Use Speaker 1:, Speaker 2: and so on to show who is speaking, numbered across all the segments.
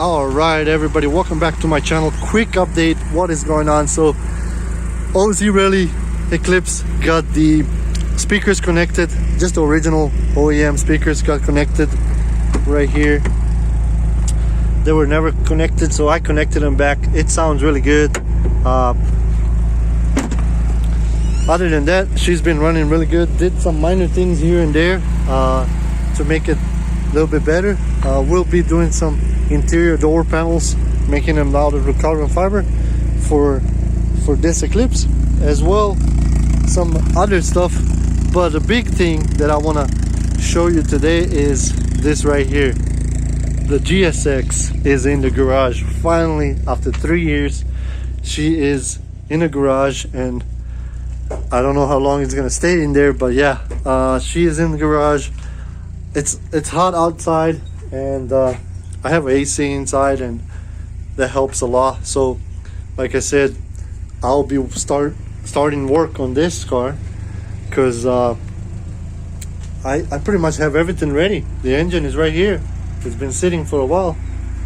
Speaker 1: All right, everybody, welcome back to my channel. Quick update, what is going on? So OZ Rally Eclipse got the speakers connected, just the original OEM speakers got connected right here. They were never connected, so I connected them back. It sounds really good. Other than that, she's been running really good. Did some minor things here and there to make it a little bit better. We'll be doing some interior door panels, making them out of the carbon fiber for this Eclipse, as well some other stuff. But the big thing that I want to show you today is this right here. The GSX is in the garage. Finally, after 3 years, she is in the garage, and I don't know how long it's gonna stay in there, but yeah, she is in the garage. It's hot outside, and I have AC inside, and that helps a lot. So like I said, I'll be starting work on this car, because I pretty much have everything ready. The engine is right here. It's been sitting for a while.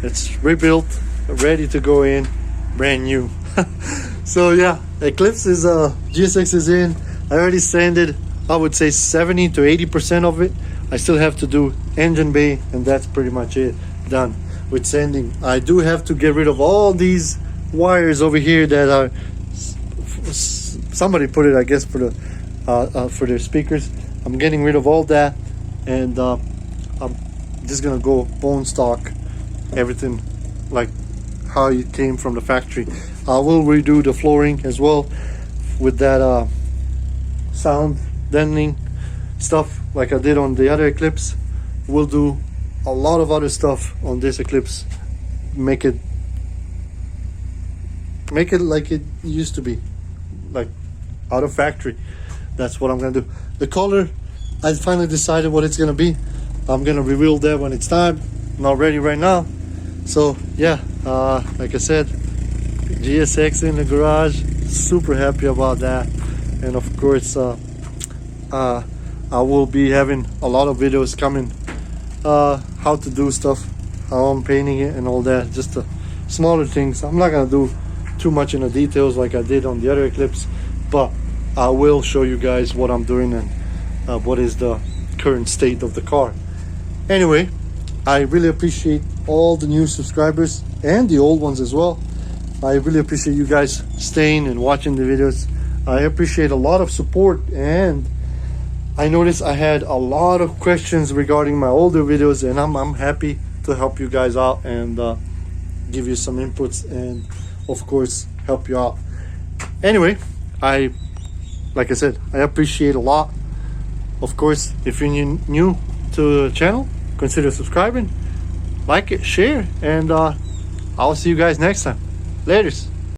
Speaker 1: It's rebuilt, ready to go in, brand new. So yeah, Eclipse is GSX is in. I already sanded, I would say 70 to 80% of it. I still have to do engine bay, and that's pretty much it, done with sanding. I do have to get rid of all these wires over here that are, somebody put it, I guess, for their speakers. I'm getting rid of all that, and I'm just gonna go bone stock everything like how it came from the factory. I will redo the flooring as well with that sound deadening stuff like I did on the other Eclipse. We'll do a lot of other stuff on this Eclipse, make it like it used to be, like out of factory. That's what I'm gonna do. The color, I finally decided what it's gonna be. I'm gonna reveal that when it's time. Not ready right now. So yeah, like I said, GSX in the garage. Super happy about that. And of course, I will be having a lot of videos coming, how to do stuff, how I'm painting it and all that, just the smaller things. I'm not gonna do too much in the details like I did on the other Eclipse, but I will show you guys what I'm doing and what is the current state of the car. Anyway, I really appreciate all the new subscribers and the old ones as well. I really appreciate you guys staying and watching the videos. I appreciate a lot of support, and I noticed I had a lot of questions regarding my older videos, and I'm happy to help you guys out and give you some inputs and of course help you out. Anyway, like I said, I appreciate a lot. Of course, if you're new to the channel, consider subscribing, like it, share, and I'll see you guys next time. Laters.